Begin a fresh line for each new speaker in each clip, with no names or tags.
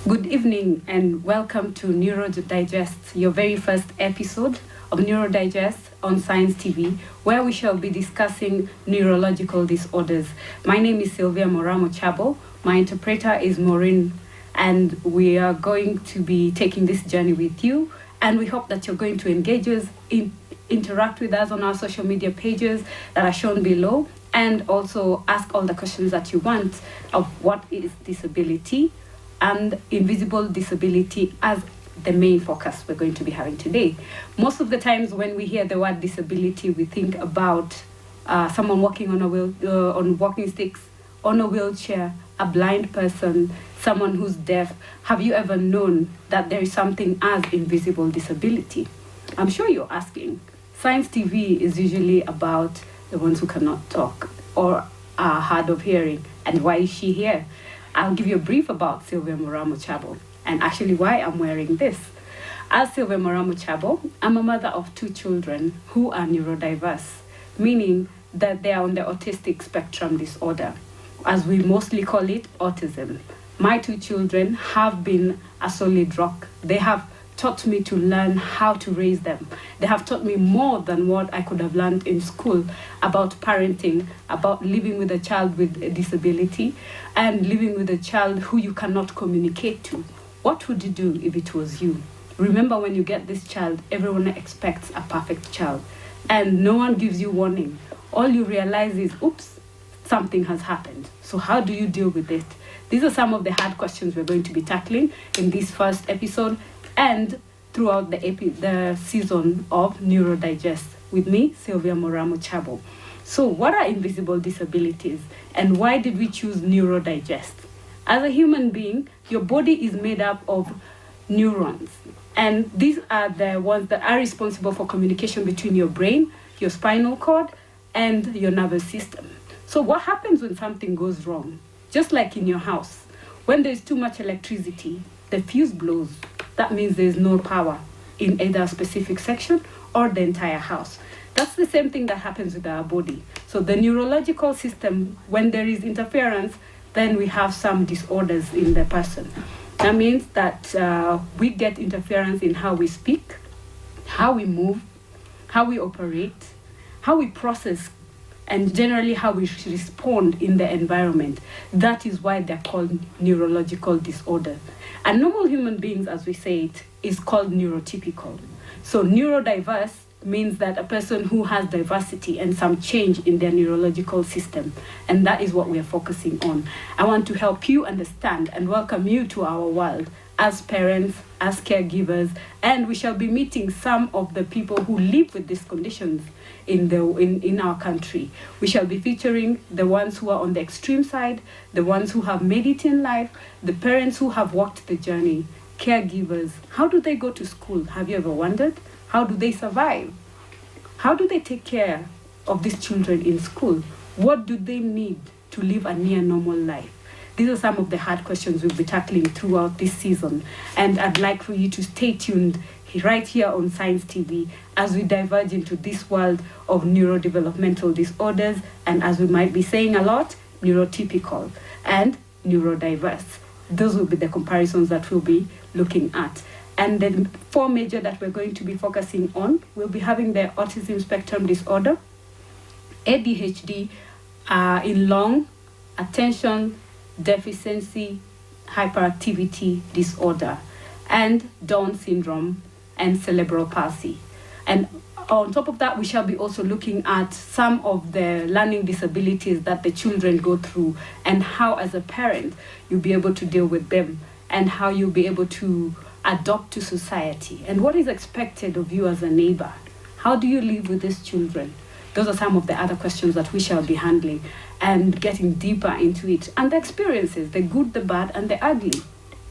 Good evening and welcome to Neurodigest, your very first episode of Neurodigest on Science TV, where we shall be discussing neurological disorders. My name is Sylvia Mochabo. My interpreter is Maureen, and we are going to be taking this journey with you. And we hope that you're going to engage us, interact with us on our social media pages that are shown below, and also ask all the questions that you want of what is disability and invisible disability as the main focus we're going to be having today. Most of the times when we hear the word disability, we think about someone walking on walking sticks, on a wheelchair, a blind person, someone who's deaf. Have you ever known that there is something as invisible disability? I'm sure you're asking. Science TV is usually about the ones who cannot talk or are hard of hearing. And why is she here? I'll give you a brief about Sylvia Mochabo and actually why I'm wearing this. As Sylvia Mochabo, I'm a mother of 2 children who are neurodiverse, meaning that they are on the autistic spectrum disorder, as we mostly call it autism. My 2 children have been a solid rock. They have taught me to learn how to raise them. They have taught me more than what I could have learned in school about parenting, about living with a child with a disability, and living with a child who you cannot communicate to. What would you do if it was you? Remember, when you get this child, everyone expects a perfect child, and no one gives you warning. All you realize is, oops, something has happened. So how do you deal with it? These are some of the hard questions we're going to be tackling in this first episode and throughout the season of Neurodigest with me, Sylvia Mochabo. So what are invisible disabilities and why did we choose Neurodigest? As a human being, your body is made up of neurons, and these are the ones that are responsible for communication between your brain, your spinal cord, and your nervous system. So what happens when something goes wrong? Just like in your house, when there's too much electricity, the fuse blows. That means there's no power in either a specific section or the entire house. That's the same thing that happens with our body. So the neurological system, when there is interference, then we have some disorders in the person. That means that we get interference in how we speak, how we move, how we operate, how we process, and generally how we respond in the environment. That is why they're called neurological disorders. And normal human beings, as we say it, is called neurotypical. So neurodiverse means that a person who has diversity and some change in their neurological system. And that is what we are focusing on. I want to help you understand and welcome you to our world as parents, as caregivers, and we shall be meeting some of the people who live with these conditions in our country. We shall be featuring the ones who are on the extreme side, the ones who have made it in life, the parents who have walked the journey, caregivers. How do they go to school? Have you ever wondered? How do they survive? How do they take care of these children in school? What do they need to live a near normal life? These are some of the hard questions we'll be tackling throughout this season. And I'd like for you to stay tuned right here on Science TV as we diverge into this world of neurodevelopmental disorders, and as we might be saying a lot, neurotypical and neurodiverse. Those will be the comparisons that we'll be looking at. And the 4 major that we're going to be focusing on, we'll be having the autism spectrum disorder, ADHD in long, attention deficiency hyperactivity disorder, and Down syndrome and cerebral palsy. And on top of that, we shall be also looking at some of the learning disabilities that the children go through and how, as a parent, you'll be able to deal with them and how you'll be able to adapt to society and what is expected of you as a neighbor. How do you live with these children? Those are some of the other questions that we shall be handling and getting deeper into it. And the experiences, the good, the bad, and the ugly.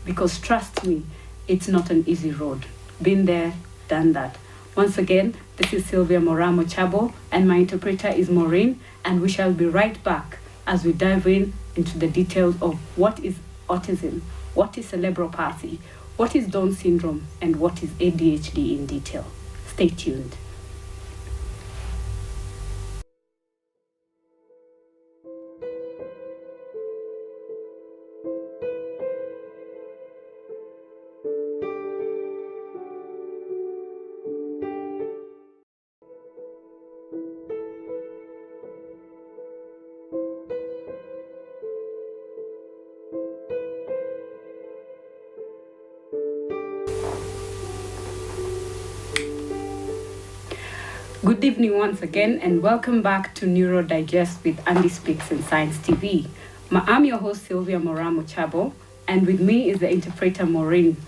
Because trust me, it's not an easy road. Been there, done that. Once again, this is Sylvia Mochabo, and my interpreter is Maureen, and we shall be right back as we dive into the details of what is autism, what is cerebral palsy, what is Down syndrome, and what is ADHD in detail. Stay tuned. Good evening once again, and welcome back to Neurodigest with Andy Speaks and Science TV. I'm your host, Sylvia Mochabo, and with me is the interpreter, Maureen.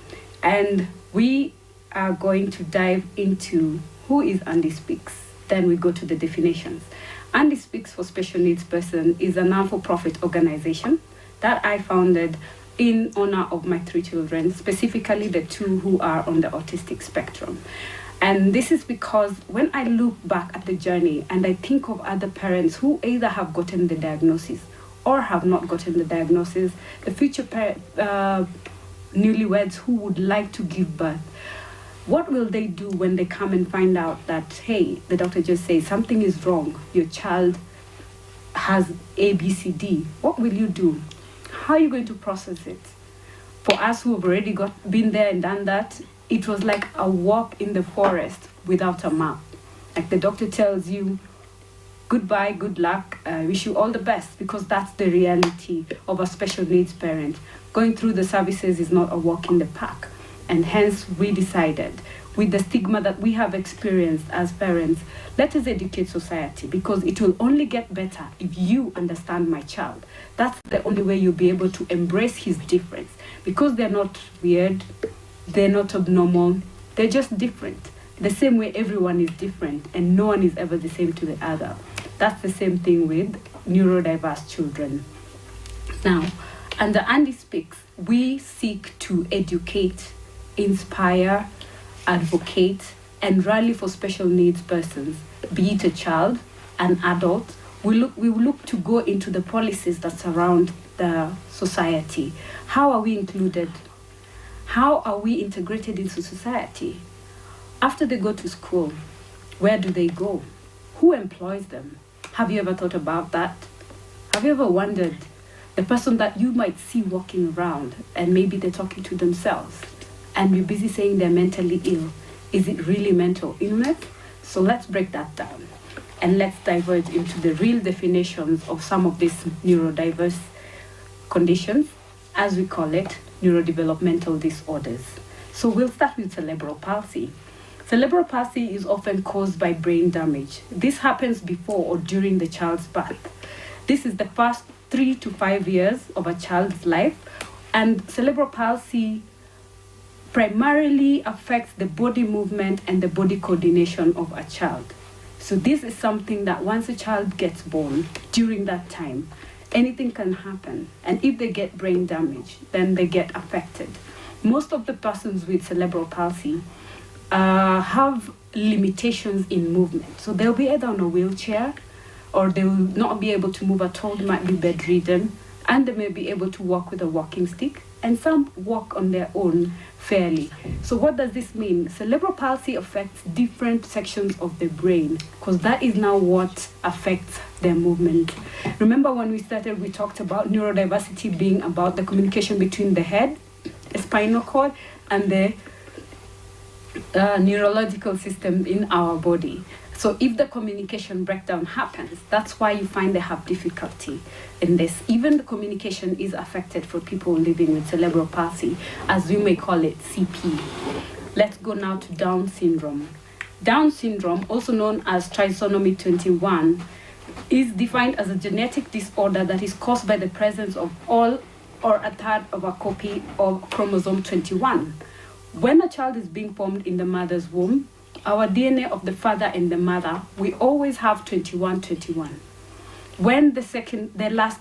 And we are going to dive into who is Andy Speaks. Then we go to the definitions. Andy Speaks for Special Needs Person is a non-for-profit organization that I founded in honor of my 3 children, specifically the 2 who are on the autistic spectrum. And this is because when I look back at the journey and I think of other parents who either have gotten the diagnosis or have not gotten the diagnosis, the future newlyweds who would like to give birth, what will they do when they come and find out that, hey, the doctor just says something is wrong, your child has A, B, C, D? What will you do? How are you going to process it? For us who have already been there and done that, it was like a walk in the forest without a map. Like the doctor tells you, goodbye, good luck, I wish you all the best, because that's the reality of a special needs parent. Going through the services is not a walk in the park. And hence we decided, with the stigma that we have experienced as parents, let us educate society, because it will only get better if you understand my child. That's the only way you'll be able to embrace his difference, because they're not weird, they're not abnormal, they're just different. The same way everyone is different and no one is ever the same to the other. That's the same thing with neurodiverse children. Now, under Andy Speaks, we seek to educate, inspire, advocate, and rally for special needs persons, be it a child, an adult. We will look to go into the policies that surround the society. How are we included? How are we integrated into society? After they go to school, where do they go? Who employs them? Have you ever thought about that? Have you ever wondered, the person that you might see walking around and maybe they're talking to themselves and you're busy saying they're mentally ill, is it really mental illness? So let's break that down and let's diverge into the real definitions of some of these neurodiverse conditions, as we call it, neurodevelopmental disorders. So we'll start with cerebral palsy. Cerebral palsy is often caused by brain damage. This happens before or during the child's birth. This is the first 3 to 5 years of a child's life, and cerebral palsy primarily affects the body movement and the body coordination of a child. So this is something that once a child gets born, during that time, anything can happen. And if they get brain damage, then they get affected. Most of the persons with cerebral palsy have limitations in movement. So they'll be either on a wheelchair or they will not be able to move at all. They might be bedridden, and they may be able to walk with a walking stick, and some walk on their own fairly. So what does this mean? Cerebral palsy affects different sections of the brain, because that is now what affects their movement. Remember when we started, we talked about neurodiversity being about the communication between the head, the spinal cord, and the neurological system in our body. So if the communication breakdown happens, that's why you find they have difficulty in this. Even the communication is affected for people living with cerebral palsy, as we may call it CP. Let's go now to Down syndrome. Down syndrome, also known as trisomy 21, is defined as a genetic disorder that is caused by the presence of all or a third of a copy of chromosome 21. When a child is being formed in the mother's womb, our DNA of the father and the mother, we always have 21. When the last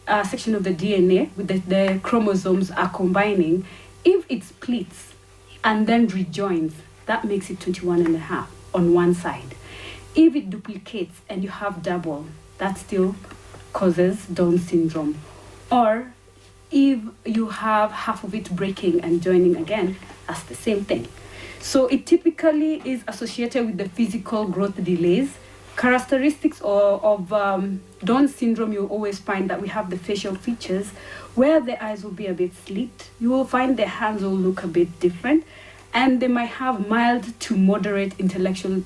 section of the DNA with the chromosomes are combining, if it splits and then rejoins, that makes it 21 and a half on one side. If it duplicates and you have double, that still causes Down syndrome. Or if you have half of it breaking and joining again, that's the same thing. So it typically is associated with the physical growth delays. Characteristics of Down syndrome, you always find that we have the facial features where the eyes will be a bit slit. You will find their hands will look a bit different, and they might have mild to moderate intellectual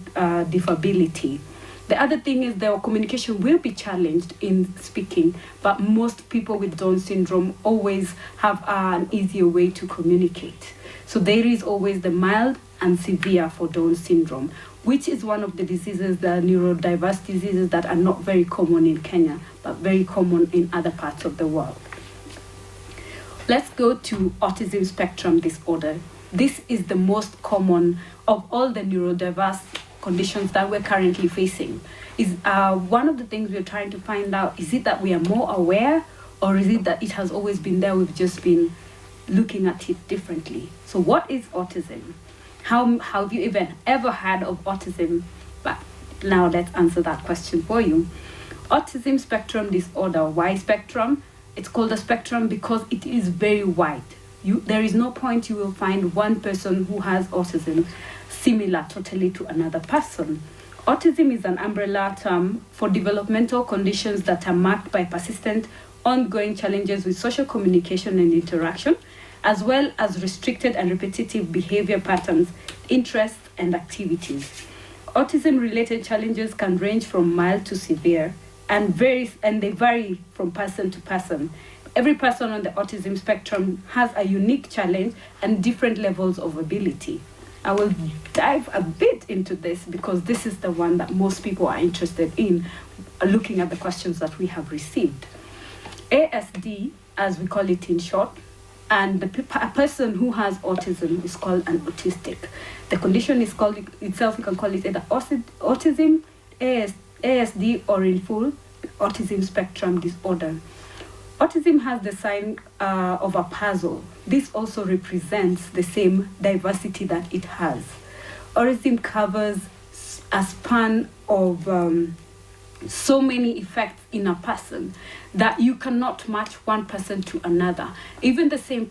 disability. The other thing is their communication will be challenged in speaking, but most people with Down syndrome always have an easier way to communicate. So there is always the mild and severe for Down syndrome, which is one of the diseases, the neurodiverse diseases that are not very common in Kenya, but very common in other parts of the world. Let's go to autism spectrum disorder. This is the most common of all the neurodiverse conditions that we're currently facing. Is one of the things we're trying to find out, is it that we are more aware, or is it that it has always been there, we've just been looking at it differently? So what is autism? How have you even ever heard of autism? But now let's answer that question for you. Autism spectrum disorder, why spectrum? It's called a spectrum because it is very wide. There is no point you will find one person who has autism similar totally to another person. Autism is an umbrella term for developmental conditions that are marked by persistent, ongoing challenges with social communication and interaction, as well as restricted and repetitive behavior patterns, interests, and activities. Autism-related challenges can range from mild to severe, and they vary from person to person. Every person on the autism spectrum has a unique challenge and different levels of ability. I will dive a bit into this because this is the one that most people are interested in, looking at the questions that we have received. ASD, as we call it in short, and a person who has autism is called an autistic. The condition is called itself, you can call it either autism, ASD, or in full, autism spectrum disorder. Autism has the sign of a puzzle. This also represents the same diversity that it has. Autism covers a span of so many effects in a person that you cannot match one person to another. Even the same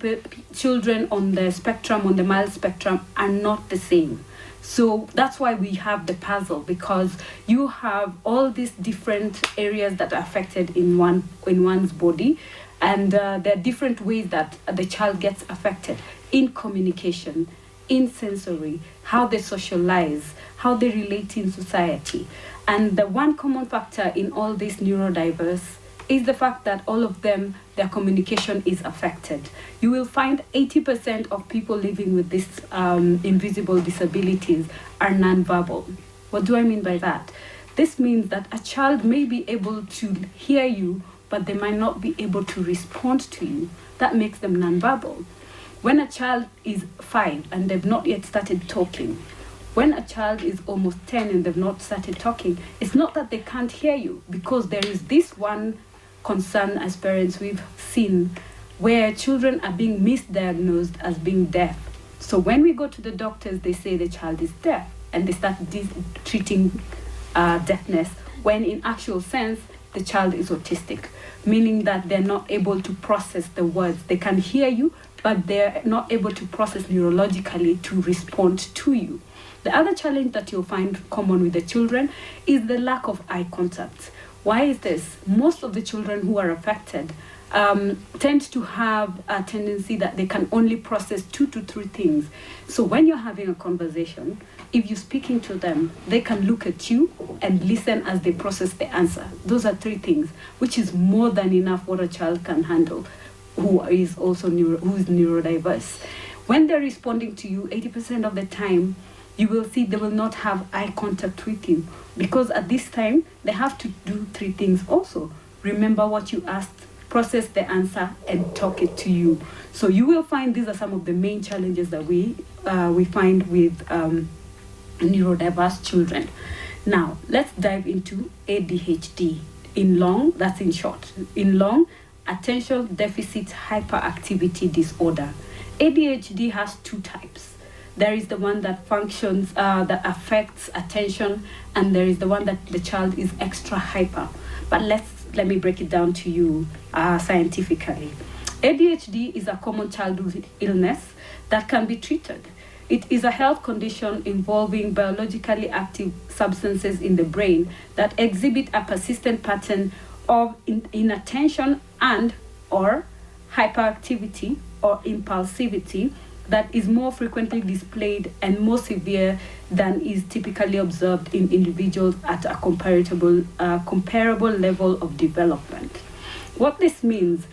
children on the spectrum, on the mild spectrum, are not the same. So that's why we have the puzzle, because you have all these different areas that are affected in one's body, and there are different ways that the child gets affected in communication, in sensory, how they socialize, how they relate in society. And the one common factor in all these neurodiverse is the fact that all of them, their communication is affected. You will find 80% of people living with these invisible disabilities are nonverbal. What do I mean by that? This means that a child may be able to hear you, but they might not be able to respond to you. That makes them nonverbal. When a child is 5 and they've not yet started talking, when a child is almost 10 and they've not started talking, it's not that they can't hear you, because there is this one concern as parents we've seen where children are being misdiagnosed as being deaf. So when we go to the doctors, they say the child is deaf, and they start treating deafness, when in actual sense, the child is autistic, meaning that they're not able to process the words. They can hear you, but they're not able to process neurologically to respond to you. The other challenge that you'll find common with the children is the lack of eye contact. Why is this? Most of the children who are affected tend to have a tendency that they can only process 2 to 3 things. So when you're having a conversation, if you're speaking to them, they can look at you and listen as they process the answer. Those are 3 things, which is more than enough what a child can handle who is neurodiverse. When they're responding to you, 80% of the time, you will see they will not have eye contact with you, because at this time, they have to do 3 things also. Remember what you asked, process the answer, and talk it to you. So you will find these are some of the main challenges that we find with neurodiverse children. Now, let's dive into ADHD. In long, that's in short. In long, attention deficit hyperactivity disorder. ADHD has 2 types. There is the one that functions, that affects attention, and there is the one that the child is extra hyper. But let me break it down to you scientifically. ADHD is a common childhood illness that can be treated. It is a health condition involving biologically active substances in the brain that exhibit a persistent pattern of inattention and or hyperactivity or impulsivity that is more frequently displayed and more severe than is typically observed in individuals at a comparable level of development. What this means,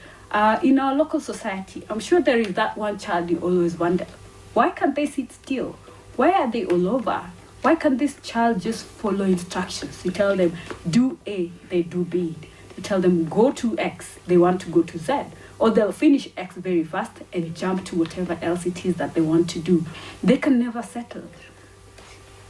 in our local society, I'm sure there is that one child you always wonder, Why can't they sit still? Why are they all over? Why can't this child just follow instructions? You tell them, do A, they do B. You tell them, go to X, they want to go to Z. Or they'll finish X very fast and jump to whatever else it is that they want to do. They can never settle.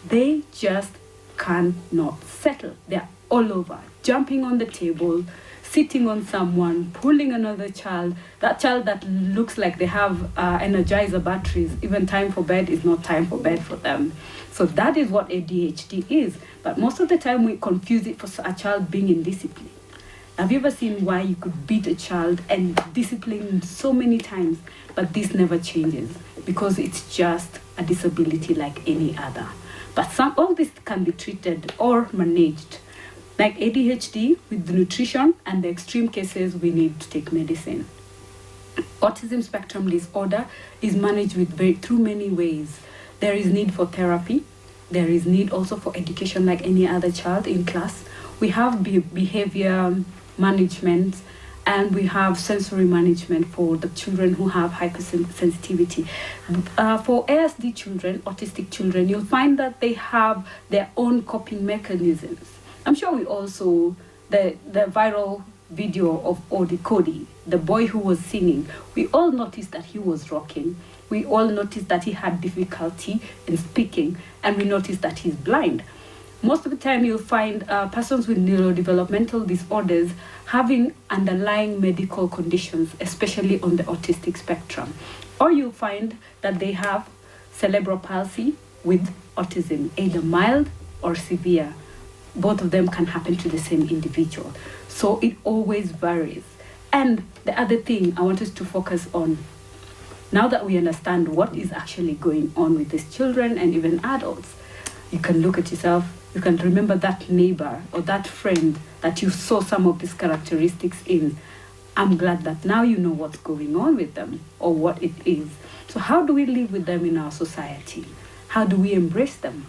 They just cannot settle. They're all over, jumping on the table, sitting on someone, pulling another child, that child that looks like they have energizer batteries. Even time for bed is not time for bed for them. So that is what ADHD is. But most of the time we confuse it for a child being indisciplined. Have you ever seen why you could beat a child and discipline him so many times, but this never changes? Because it's just a disability like any other. But all this can be treated or managed. Like ADHD, with the nutrition and the extreme cases, we need to take medicine. Autism spectrum disorder is managed through many ways. There is need for therapy. There is need also for education like any other child in class. We have behavior management, and we have sensory management for the children who have hypersensitivity. For ASD children, autistic children, you'll find that they have their own coping mechanisms. I'm sure we all saw the viral video of Cody, the boy who was singing. We all noticed that he was rocking. We all noticed that he had difficulty in speaking, and we noticed that he's blind. Most of the time you'll find persons with neurodevelopmental disorders having underlying medical conditions, especially on the autistic spectrum. Or you'll find that they have cerebral palsy with autism, either mild or severe. Both of them can happen to the same individual. So it always varies. And the other thing I want us to focus on, now that we understand what is actually going on with these children and even adults, you can look at yourself, you can remember that neighbor or that friend that you saw some of these characteristics in. I'm glad that now you know what's going on with them or what it is. So how do we live with them in our society? How do we embrace them?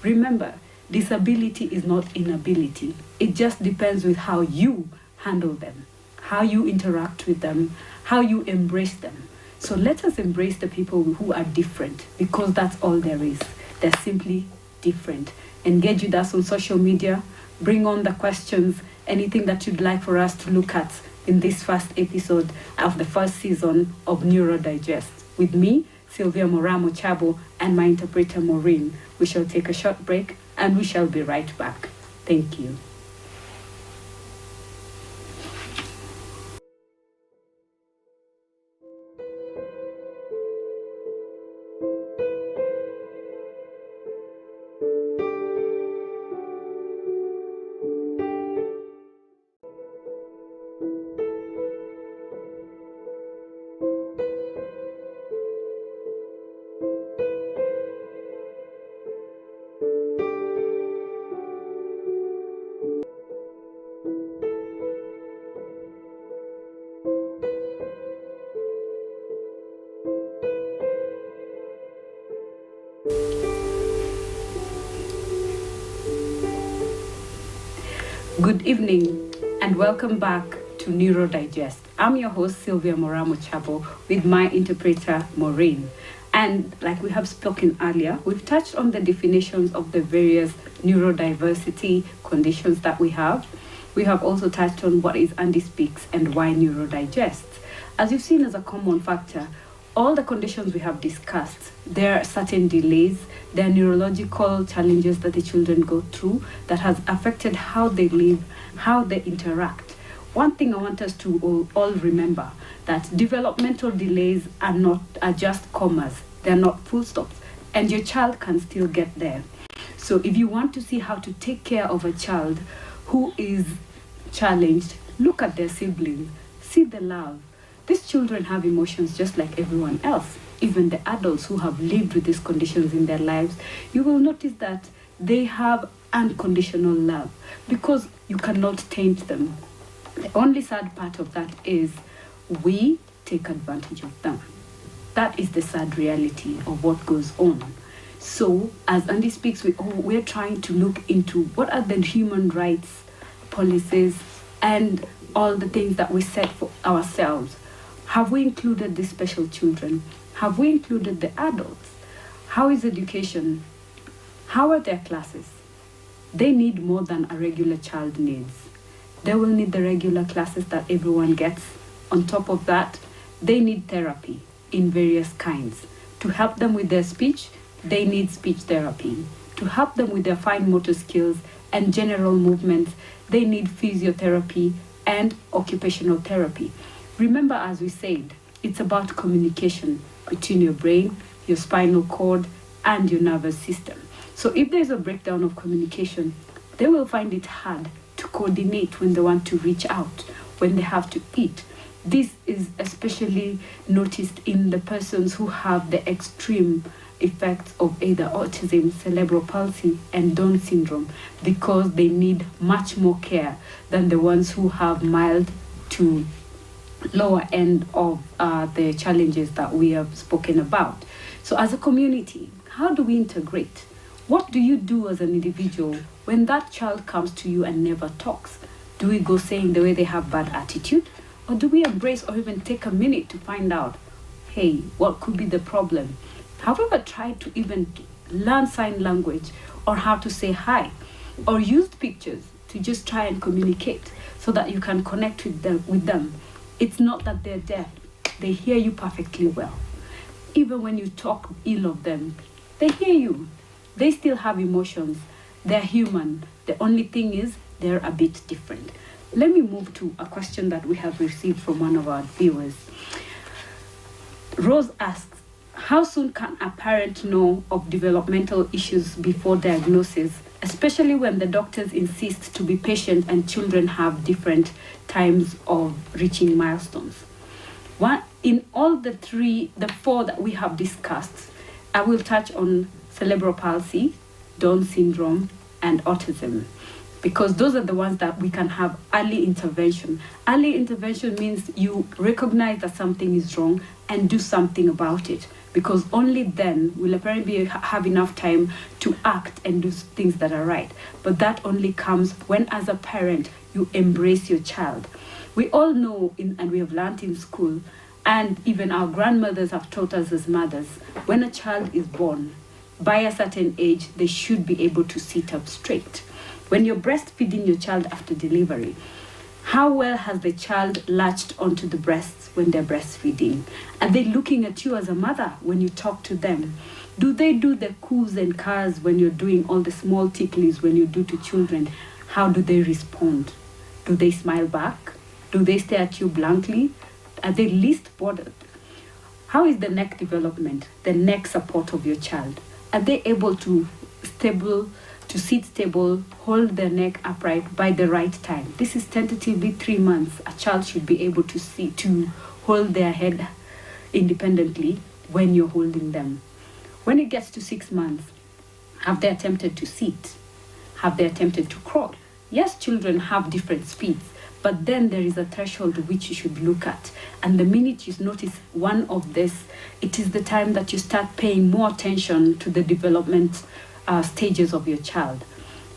Remember, disability is not inability. It just depends with how you handle them, how you interact with them, how you embrace them. So let us embrace the people who are different, because that's all there is. They're simply different. Engage with us on social media. Bring on the questions, anything that you'd like for us to look at in this first episode of the first season of Neurodigest. With me, Sylvia Mochabo, and my interpreter, Maureen. We shall take a short break and we shall be right back. Thank you. Good evening and welcome back to Neurodigest. I'm your host Sylvia Mochabo with my interpreter Maureen. And like we have spoken earlier, we've touched on the definitions of the various neurodiversity conditions that we have. We have also touched on what is Andy Speaks and why Neurodigest. As you've seen as a common factor, all the conditions we have discussed, there are certain delays, there are neurological challenges that the children go through that has affected how they live, how they interact. One thing I want us to all remember, that developmental delays are just commas, they're not full stops, and your child can still get there. So if you want to see how to take care of a child who is challenged, look at their siblings, see the love. These children have emotions just like everyone else, even the adults who have lived with these conditions in their lives. You will notice that they have unconditional love because you cannot taint them. The only sad part of that is we take advantage of them. That is the sad reality of what goes on. So, as Andy Speaks, we're trying to look into what are the human rights policies and all the things that we set for ourselves. Have we included the special children? Have we included the adults? How is education? How are their classes? They need more than a regular child needs. They will need the regular classes that everyone gets. On top of that, they need therapy in various kinds. To help them with their speech, they need speech therapy. To help them with their fine motor skills and general movements, they need physiotherapy and occupational therapy. Remember, as we said, it's about communication between your brain, your spinal cord, and your nervous system. So if there's a breakdown of communication, they will find it hard to coordinate when they want to reach out, when they have to eat. This is especially noticed in the persons who have the extreme effects of either autism, cerebral palsy, and Down syndrome, because they need much more care than the ones who have mild to lower end of the challenges that we have spoken about. So as a community, how do we integrate? What do you do as an individual when that child comes to you and never talks? Do we go saying the way they have bad attitude? Or do we embrace or even take a minute to find out, hey, what could be the problem? Have you ever tried to even learn sign language or how to say hi? Or used pictures to just try and communicate so that you can connect with them? It's not that they're deaf. They hear you perfectly well. Even when you talk ill of them, they hear you. They still have emotions. They're human. The only thing is they're a bit different. Let me move to a question that we have received from one of our viewers. Rose asks, how soon can a parent know of developmental issues before diagnosis, especially when the doctors insist to be patient and children have different times of reaching milestones? In all the four that we have discussed, I will touch on cerebral palsy, Down syndrome, and autism, because those are the ones that we can have early intervention. Early intervention means you recognize that something is wrong and do something about it, because only then will a parent have enough time to act and do things that are right. But that only comes when, as a parent, you embrace your child. We all know, and we have learned in school, and even our grandmothers have taught us as mothers, when a child is born, by a certain age, they should be able to sit up straight. When you're breastfeeding your child after delivery, how well has the child latched onto the breasts when they're breastfeeding? Are they looking at you as a mother when you talk to them? Do they do the coos and cars when you're doing all the small ticklies when you do to children? How do they respond? Do they smile back? Do they stare at you blankly? Are they least bothered? How is the neck development, the neck support of your child? Are they able to sit stable, hold their neck upright by the right time? This is tentatively 3 months. A child should be able to hold their head independently when you're holding them. When it gets to 6 months, have they attempted to sit? Have they attempted to crawl? Yes, children have different speeds, but then there is a threshold which you should look at. And the minute you notice one of this, it is the time that you start paying more attention to the development stages of your child.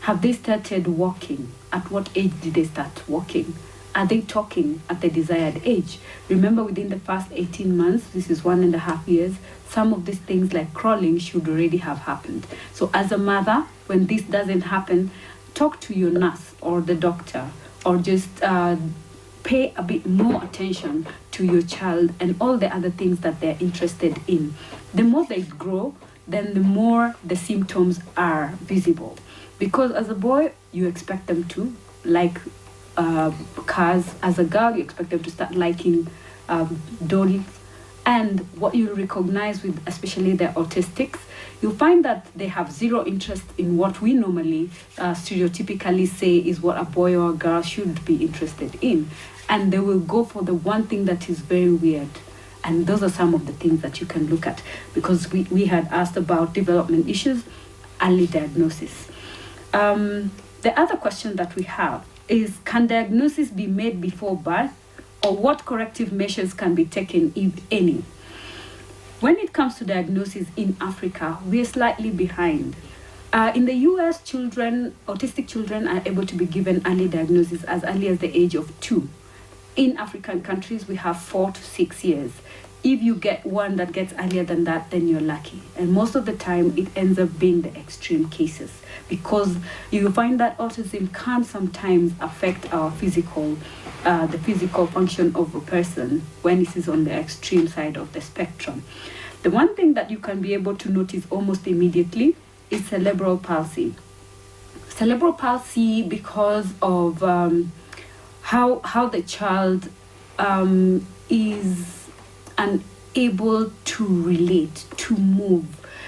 Have they started walking? At what age did they start walking? Are they talking at the desired age? Remember, within the first 18 months, this is 1.5 years, some of these things like crawling should already have happened. So as a mother, when this doesn't happen, talk to your nurse or the doctor, or just pay a bit more attention to your child and all the other things that they're interested in. The more they grow, then the more the symptoms are visible. Because as a boy, you expect them to like cars. As a girl, you expect them to start liking dolls. And what you recognize with especially the autistics, you'll find that they have zero interest in what we normally stereotypically say is what a boy or a girl should be interested in. And they will go for the one thing that is very weird. And those are some of the things that you can look at, because we had asked about development issues, early diagnosis. The other question that we have is, can diagnosis be made before birth, or what corrective measures can be taken, if any? When it comes to diagnosis in Africa, we are slightly behind. In the US, autistic children are able to be given early diagnosis as early as the age of 2. In African countries, we have 4 to 6 years. If you get one that gets earlier than that, then you're lucky. And most of the time, it ends up being the extreme cases, because you find that autism can sometimes affect our the physical function of a person when it is on the extreme side of the spectrum. The one thing that you can be able to notice almost immediately is cerebral palsy. Cerebral palsy, because of how the child is unable to relate, to move.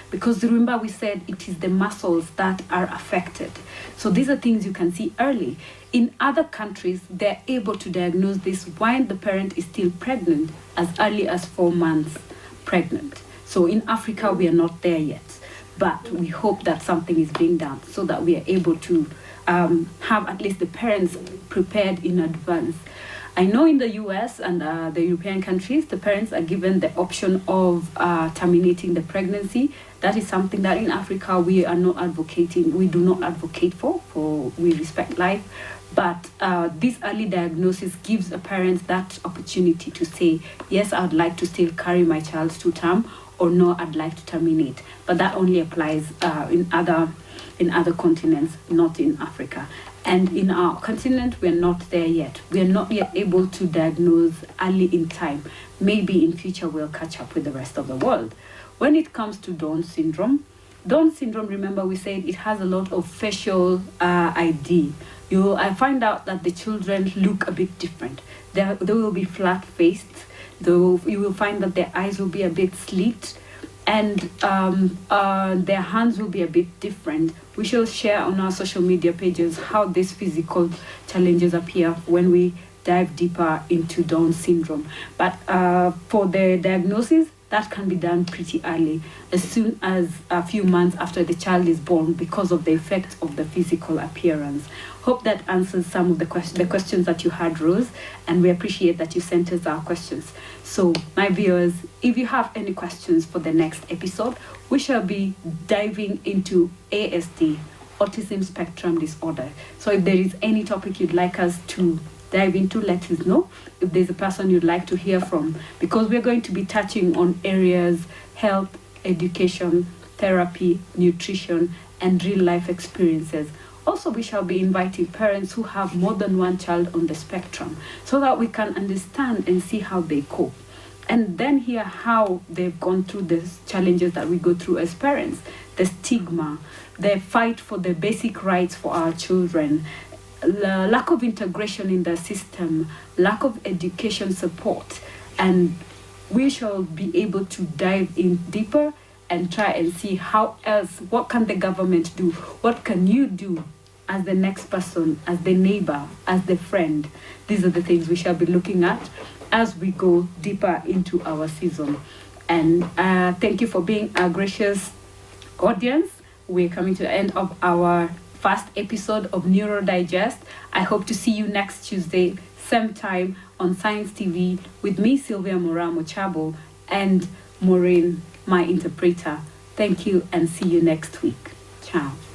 Because remember, we said it is the muscles that are affected. So these are things you can see early. In other countries, they're able to diagnose this while the parent is still pregnant, as early as 4 months pregnant. So in Africa, we are not there yet. But we hope that something is being done so that we are able to have at least the parents prepared in advance. I know in the US and the European countries, the parents are given the option of terminating the pregnancy. That is something that in Africa we are not advocating. We do not advocate for we respect life. But this early diagnosis gives a parent that opportunity to say, yes, I would like to still carry my child to term, or no, I'd like to terminate. But that only applies in other continents, not in Africa. And in our continent, we're not there yet. We are not yet able to diagnose early in time. Maybe in future we'll catch up with the rest of the world. When it comes to Down syndrome, remember we said it has a lot of facial ID. I find out that the children look a bit different. They will be flat-faced. You will find that their eyes will be a bit slit, and their hands will be a bit different. We shall share on our social media pages how these physical challenges appear when we dive deeper into Down syndrome. But for the diagnosis, that can be done pretty early, as soon as a few months after the child is born, because of the effect of the physical appearance. Hope that answers some of the questions that you had, Rose, and we appreciate that you sent us our questions. So, my viewers, if you have any questions for the next episode, we shall be diving into ASD, Autism Spectrum Disorder. So if there is any topic you'd like us to dive into, let us know. If there's a person you'd like to hear from, because we're going to be touching on areas: health, education, therapy, nutrition, and real life experiences. Also, we shall be inviting parents who have more than one child on the spectrum, so that we can understand and see how they cope, and then hear how they've gone through the challenges that we go through as parents, the stigma, the fight for the basic rights for our children, the lack of integration in the system, lack of education support. And we shall be able to dive in deeper and try and see what can the government do? What can you do as the next person, as the neighbor, as the friend? These are the things we shall be looking at as we go deeper into our season. And thank you for being a gracious audience. We're coming to the end of our first episode of Neurodigest. I hope to see you next Tuesday, same time on Science TV, with me, Sylvia Mochabo, and Maureen, my interpreter. Thank you, and see you next week. Ciao.